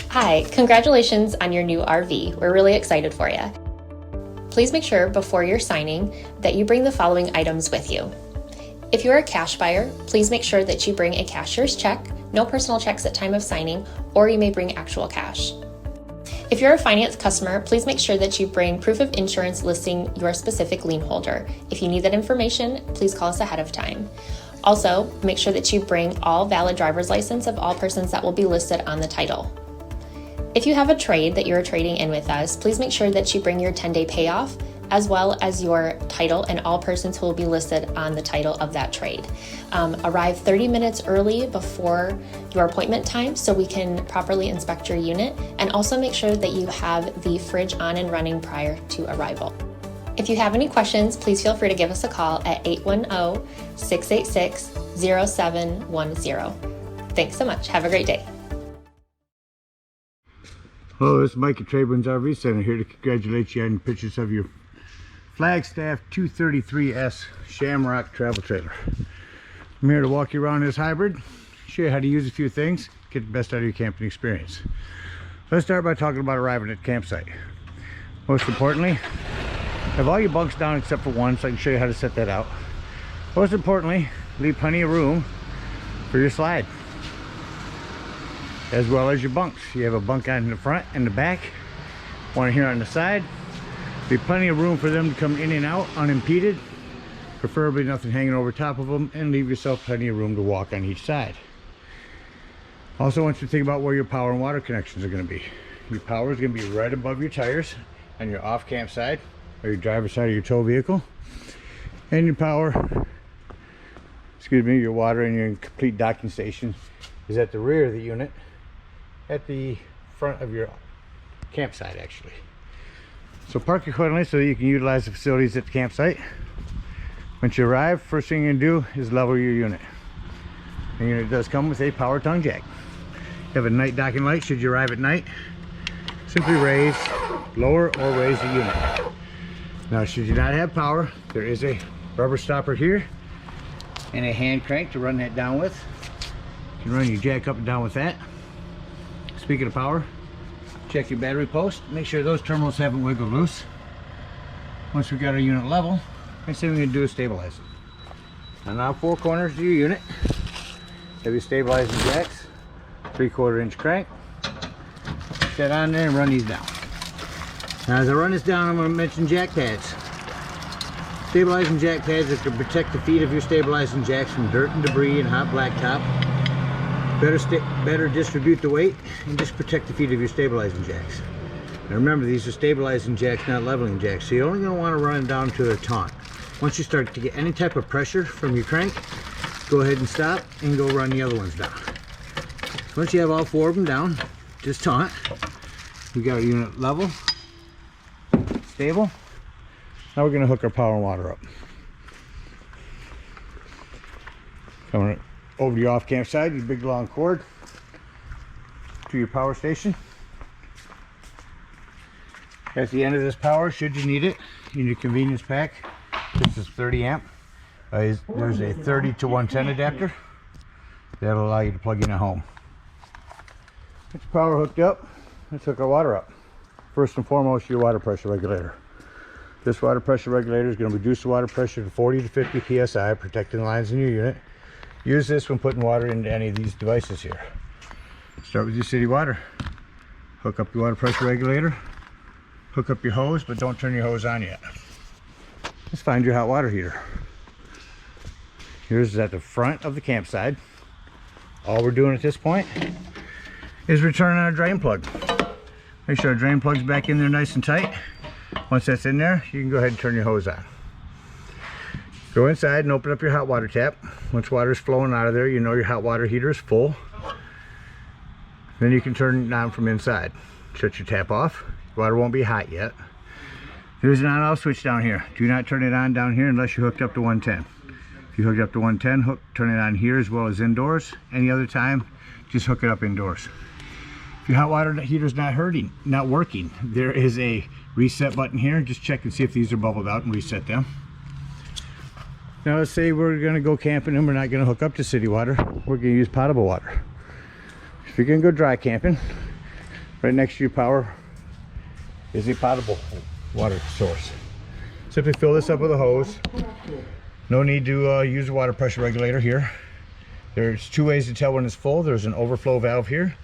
Hi, congratulations on your new RV. We're really excited for you. Please make sure before you're signing that you bring the following items with you. If you're a cash buyer, please make sure that you bring a cashier's check, no personal checks at time of signing, or you may bring actual cash. If you're a finance customer, please make sure that you bring proof of insurance listing your specific lien holder. If you need that information, please call us ahead of time. Also, make sure that you bring all valid driver's license of all persons that will be listed on the title. If you have a trade that you're trading in with us, please make sure that you bring your 10-day payoff as well as your title and all persons who will be listed on the title of that trade. Arrive 30 minutes early before your appointment time so we can properly inspect your unit, and also make sure that you have the fridge on and running prior to arrival. If you have any questions, please feel free to give us a call at 810-686-0710. Thanks so much. Have a great day. Hello, this is Mike at TradeWinds RV Center here to congratulate you on pictures of your Flagstaff 233S Shamrock travel trailer. I'm here to walk you around this hybrid, show you how to use a few things, get the best out of your camping experience. Let's start by talking about arriving at the campsite. Most importantly, have all your bunks down except for one, so I can show you how to set that out. Most importantly, leave plenty of room for your slide, as well as your bunks. You have a bunk on the front and the back, one here on the side. Leave plenty of room for them to come in and out unimpeded, preferably nothing hanging over top of them, and leave yourself plenty of room to walk on each side. Also want you to think about where your power and water connections are going to be. Your power is going to be right above your tires on your off camp side or your driver's side of your tow vehicle, and your your water and your complete docking station is at the rear of the unit, at the front of your campsite actually. So park accordingly so that you can utilize the facilities at the campsite. Once you arrive, first thing you're going to do is level your unit. The unit does come with a power tongue jack. You have a night docking light should you arrive at night. Simply lower or raise the unit. Now should you not have power, there is a rubber stopper here and a hand crank to run that down with. You can run your jack up and down with that. Speaking of power, check your battery post, make sure those terminals haven't wiggled loose. Once we got our unit level, next thing we're going to do is stabilize it. On all four corners of your unit, have your stabilizing jacks, 3/4 inch crank. Set on there and run these down. Now as I run this down, I'm going to mention jack pads. Stabilizing jack pads that can protect the feet of your stabilizing jacks from dirt and debris and hot blacktop. Better distribute the weight and just protect the feet of your stabilizing jacks. Now remember, these are stabilizing jacks, not leveling jacks, so you're only going to want to run them down to a taunt. Once you start to get any type of pressure from your crank, go ahead and stop and go run the other ones down. Once you have all four of them down, just taunt. We got our unit level, stable. Now we're going to hook our power and water up. Coming over to your off camp side, your big long cord to your power station. At the end of this power, should you need it, in your convenience pack, this is 30 amp. There's a 30 to 110 adapter that'll allow you to plug in at home. Get your power hooked up, let's hook our water up. First and foremost, your water pressure regulator. This water pressure regulator is going to reduce the water pressure to 40 to 50 psi, protecting the lines in your unit. Use this when putting water into any of these devices here. Start with your city water. Hook up your water pressure regulator. Hook up your hose, but don't turn your hose on yet. Let's find your hot water heater. Yours is at the front of the campsite. All we're doing at this point is returning our drain plug. Make sure our drain plug's back in there nice and tight. Once that's in there, you can go ahead and turn your hose on. Go inside and open up your hot water tap. Once water is flowing out of there, you know your hot water heater is full. Then you can turn it on from inside. Shut your tap off. Water won't be hot yet. There's an on-off switch down here. Do not turn it on down here unless you're hooked up to 110. If you hooked up to 110, turn it on here as well as indoors. Any other time, just hook it up indoors. If your hot water heater is not working, there is a reset button here. Just check and see if these are bubbled out and reset them. Now let's say we're going to go camping and we're not going to hook up to city water. We're going to use potable water. If you're going to go dry camping, Right next to your power is a potable water source. Simply fill this up with a hose. No need to use a water pressure regulator here. There's two ways to tell when it's full. There's an overflow valve here,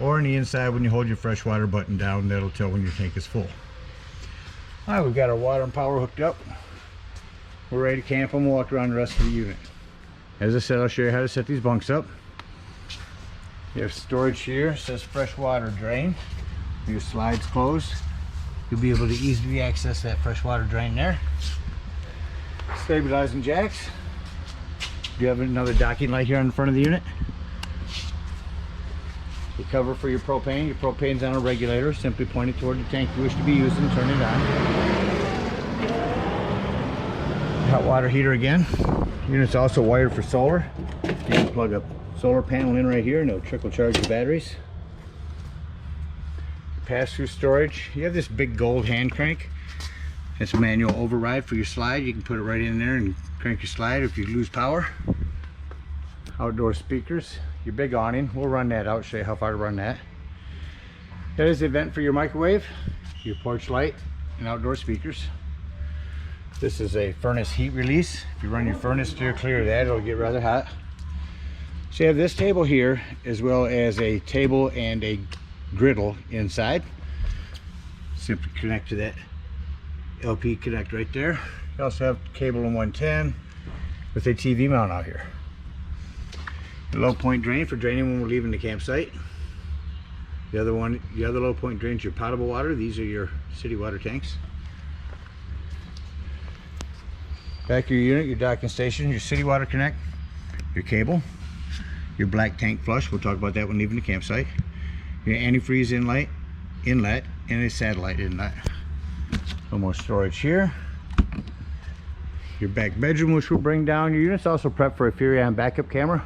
or on the inside when you hold your freshwater button down, that'll tell when your tank is full. All right, we've got our water and power hooked up. We're ready to camp and we'll walk around the rest of the unit. As I said, I'll show you how to set these bunks up. You have storage here. It says freshwater drain. Your slides closed. You'll be able to easily access that freshwater drain there. Stabilizing jacks. You have another docking light here on the front of the unit. The cover for your propane. Your propane's on a regulator. Simply point it toward the tank you wish to be using. Turn it on. Hot water heater again. The unit's also wired for solar. You can plug a solar panel in right here and it'll trickle charge your batteries. Pass-through storage. You have this big gold hand crank. It's a manual override for your slide. You can put it right in there and crank your slide if you lose power. Outdoor speakers. Your big awning. We'll run that out, show you how far to run that. That is the vent for your microwave, your porch light, and outdoor speakers. This is a furnace heat release. If you run your furnace steer clear of that, it'll get rather hot. So you have this table here, as well as a table and a griddle inside. Simply connect to that LP connect right there. You also have cable in 110 with a TV mount out here. A low point drain for draining when we're leaving the campsite. The other low point drains your potable water. These are your city water tanks. Back of your unit, your docking station, your city water connect, your cable, your black tank flush. We'll talk about that when leaving the campsite. Your antifreeze inlet, and a satellite inlet. A little more storage here. Your back bedroom, which we'll bring down. Your unit's also prepped for a Furion backup camera.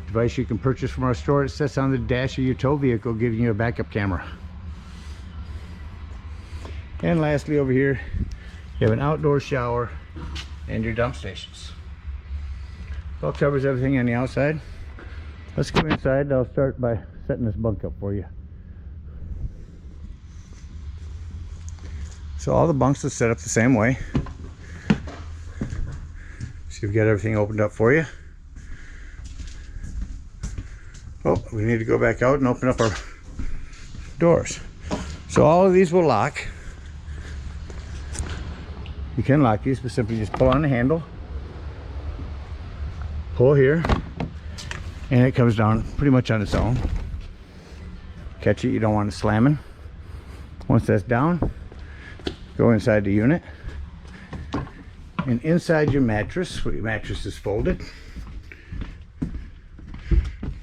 Device you can purchase from our store. It sits on the dash of your tow vehicle, giving you a backup camera. And lastly, over here, you have an outdoor shower and your dump stations. Well, covers everything on the outside. Let's go inside. I'll start by setting this bunk up for you. So all the bunks are set up the same way. So you've got everything opened up for you. Oh, we need to go back out and open up our doors. So all of these will lock. You can lock these, but simply just pull on the handle, pull here, and it comes down pretty much on its own. Catch it, you don't want it slamming. Once that's down, go inside the unit, and inside your mattress, where your mattress is folded,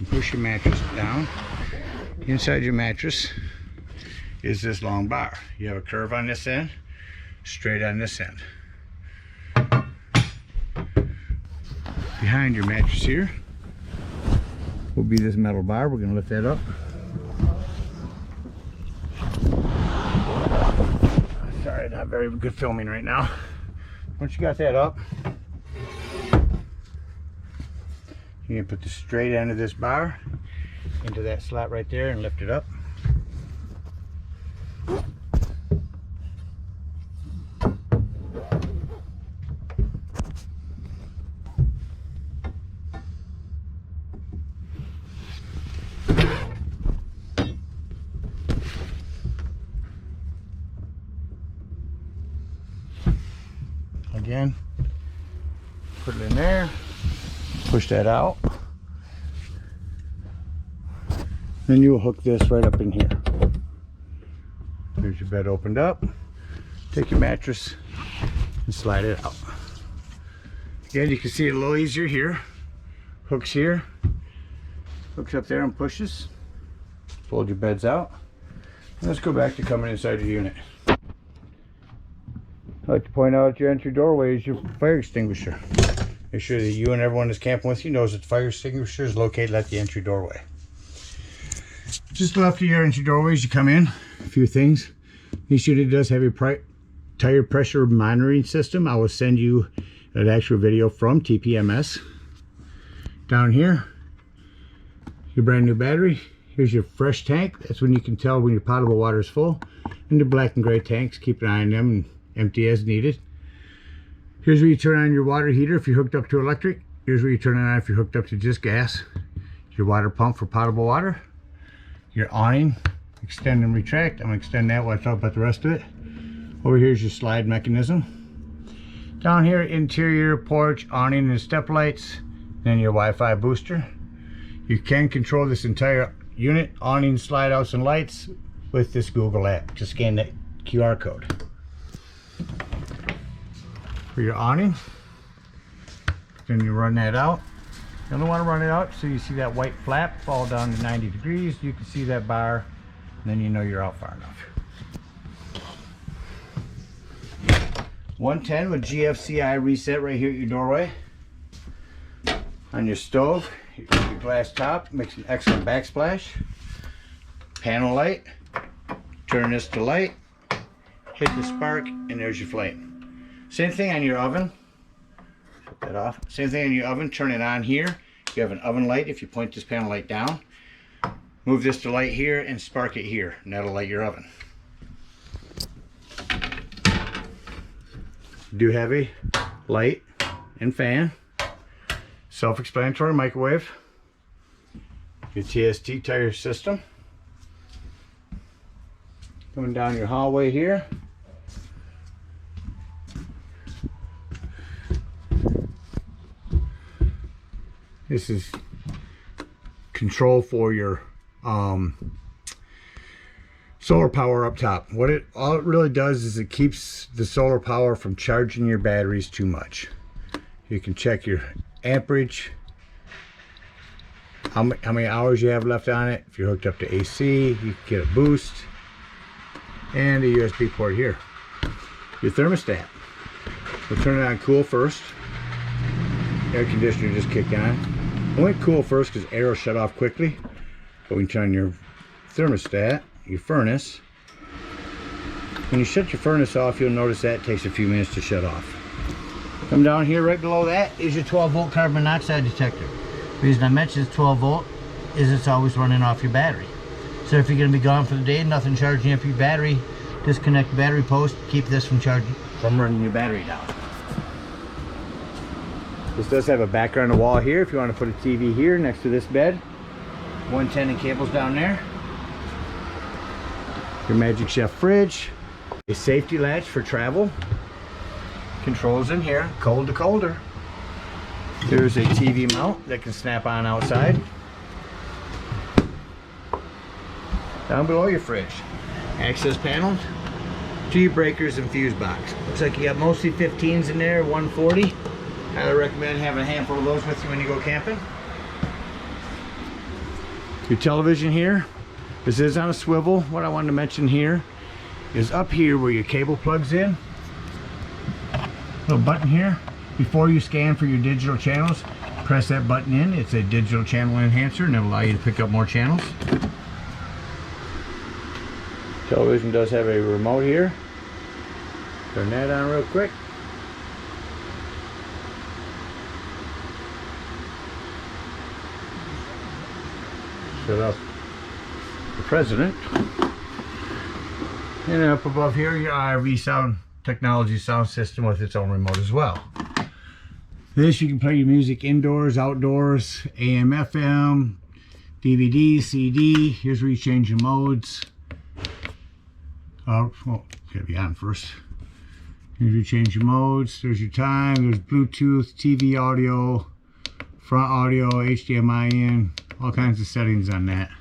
push your mattress down. Inside your mattress is this long bar. You have a curve on this end, straight on this end. Behind your mattress here will be this metal bar. We're going to lift that up. Sorry, not very good filming right now. Once you got that up, you can put the straight end of this bar into that slot right there and lift it up. Again, put it in there, push that out, then you will hook this right up in here. There's your bed opened up. Take your mattress and slide it out. Again, you can see it a little easier here. Hooks here, hooks up there and pushes. Fold your beds out. And let's go back to coming inside your unit. I'd like to point out your entry doorway is your fire extinguisher. Make sure that you and everyone that's camping with you knows that the fire extinguisher is located at the entry doorway. Just left of your entry doorway as you come in, a few things. This unit does have a tire pressure monitoring system. I will send you an actual video from TPMS. Down here, your brand new battery Here's your fresh tank. That's when you can tell when your potable water is full. And the black and gray tanks, keep an eye on them and empty as needed. Here's where you turn on your water heater if you're hooked up to electric. Here's where you turn it on if you're hooked up to just gas. Your water pump for potable water. Your awning, extend and retract. I'm going to extend that while I talk about the rest of it. Over here is your slide mechanism. Down here, interior, porch, awning and step lights. Then your Wi-Fi booster. You can control this entire unit, awning, slide outs and lights with this Google app. Just scan that QR code. For your awning, then you run that out. You only want to run it out so you see that white flap fall down to 90 degrees. You can see that bar, and then you know you're out far enough. 110 with GFCI reset right here at your doorway. On your stove, your glass top makes an excellent backsplash. Panel light, turn this to light, hit the spark, and there's your flame. Same thing on your oven. Shut that off. Same thing on your oven. Turn it on here. You have an oven light. If you point this panel light down, move this to light here and spark it here, and that'll light your oven. You do have a light and fan. Self-explanatory microwave. Your TST tire system. Coming down your hallway here. This is control for your solar power up top. All it really does is it keeps the solar power from charging your batteries too much. You can check your amperage, how many hours you have left on it. If you're hooked up to AC, you can get a boost, and a USB port here. Your thermostat. We'll turn it on cool first. Air conditioner just kicked on. I went cool first because air will shut off quickly. But we can turn your thermostat, your furnace. When you shut your furnace off, you'll notice that it takes a few minutes to shut off. Come down here, right below that is your 12-volt carbon monoxide detector. The reason I mention it's 12 volt is it's always running off your battery. So if you're going to be gone for the day, nothing charging up your battery, disconnect the battery post, keep this from running your battery down. This does have a background wall here if you want to put a TV here next to this bed. 110 and cables down there. Your Magic Chef fridge. A safety latch for travel. Controls in here, cold to colder. There's a TV mount that can snap on outside. Down below your fridge. Access panel to your breakers and fuse box. Looks like you got mostly 15s in there, 140. Highly recommend having a handful of those with you when you go camping. Your television here. This is on a swivel. What I wanted to mention here is up here where your cable plugs in. Little button here. Before you scan for your digital channels, press that button in. It's a digital channel enhancer and it'll allow you to pick up more channels. Television does have a remote here. Turn that on real quick. Shut off the president. And up above here, your RV sound technology sound system with its own remote as well. This, you can play your music indoors, outdoors, AM, FM, DVD, CD. Here's where you change your modes. Well, gotta be on first. Here's where you change your modes. There's your time. There's Bluetooth, TV audio, front audio, HDMI in, all kinds of settings on that.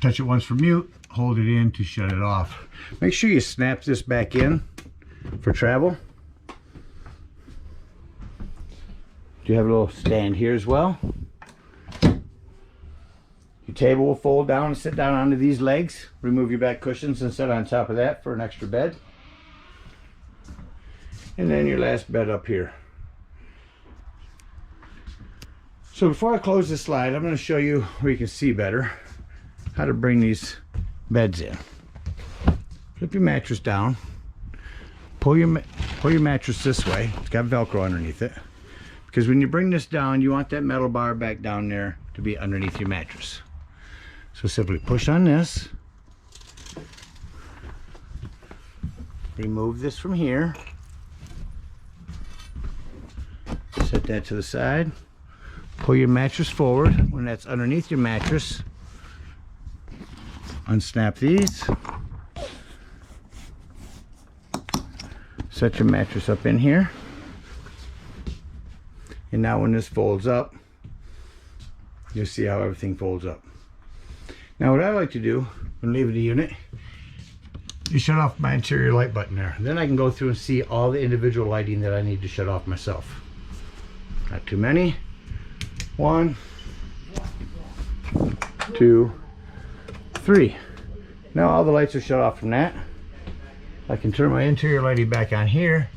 Touch it once for mute, hold it in to shut it off. Make sure you snap this back in for travel. You have a little stand here as well. Your table will fold down and sit down onto these legs. Remove your back cushions and sit on top of that for an extra bed. And then your last bed up here. So before I close this slide, I'm going to show you where you can see better how to bring these beds in. Flip your mattress down. Pull your mattress this way. It's got Velcro underneath it. Because when you bring this down, you want that metal bar back down there to be underneath your mattress. So simply push on this, remove this from here, set that to the side, pull your mattress forward. When that's underneath your mattress, unsnap these, set your mattress up in here, and now when this folds up, you'll see how everything folds up. Now what I like to do when leaving the unit is shut off my interior light button there. Then I can go through and see all the individual lighting that I need to shut off myself. Not too many. 1, 2, 3. Now all the lights are shut off from that. I can turn my interior lighting back on here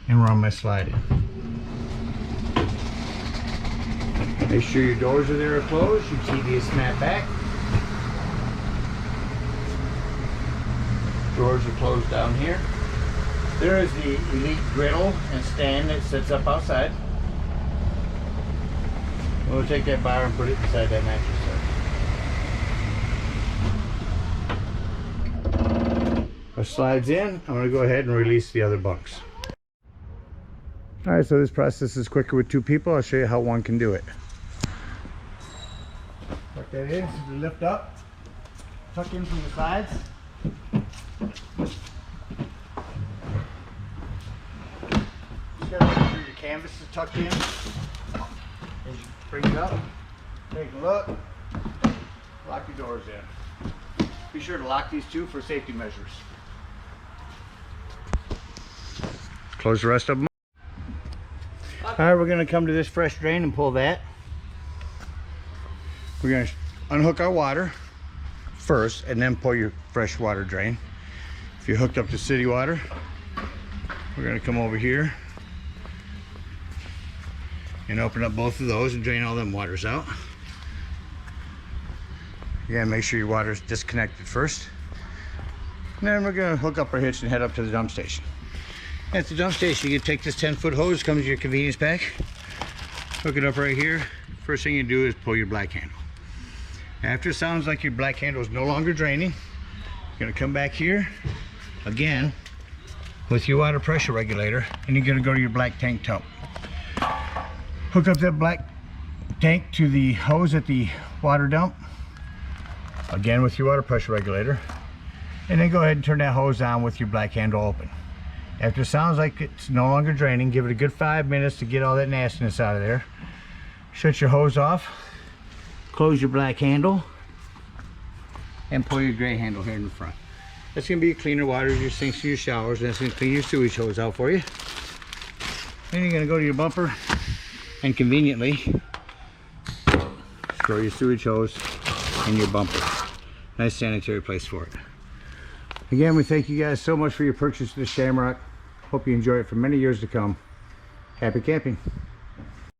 and run my slide in. Make sure your doors are there or closed. Your TV is snapped back. Drawers are closed down here. There is the Elite griddle and stand that sits up outside. We'll take that bar and put it inside that mattress there. Our slides in. I'm going to go ahead and release the other bunks. Alright, so this process is quicker with 2 people. I'll show you how one can do it. Tuck that in, so you lift up, tuck in from the sides. Just gotta make sure your canvas is tucked in. As you bring it up, take a look, lock your doors in. Be sure to lock these 2 for safety measures. Close the rest of them. Alright, we're going to come to this fresh drain and pull that. We're going to unhook our water first and then pull your fresh water drain. If you're hooked up to city water, we're going to come over here and open up both of those and drain all them waters out. Again, make sure your water is disconnected first. And then we're going to hook up our hitch and head up to the dump station. At the dump station, you can take this 10-foot hose, comes with your convenience pack, hook it up right here. First thing you do is pull your black handle. After it sounds like your black handle is no longer draining, you're going to come back here again with your water pressure regulator, and you're going to go to your black tank tub. Hook up that black tank to the hose at the water dump, again with your water pressure regulator, and then go ahead and turn that hose on with your black handle open. After it sounds like it's no longer draining, give it a good 5 minutes to get all that nastiness out of there. Shut your hose off, close your black handle, and pull your gray handle here in the front. That's going to be your cleaner water, your sinks and your showers, and that's going to clean your sewage hose out for you. Then you're going to go to your bumper and conveniently store your sewage hose in your bumper. Nice sanitary place for it. Again, we thank you guys so much for your purchase of the Shamrock. Hope you enjoy it for many years to come. Happy camping.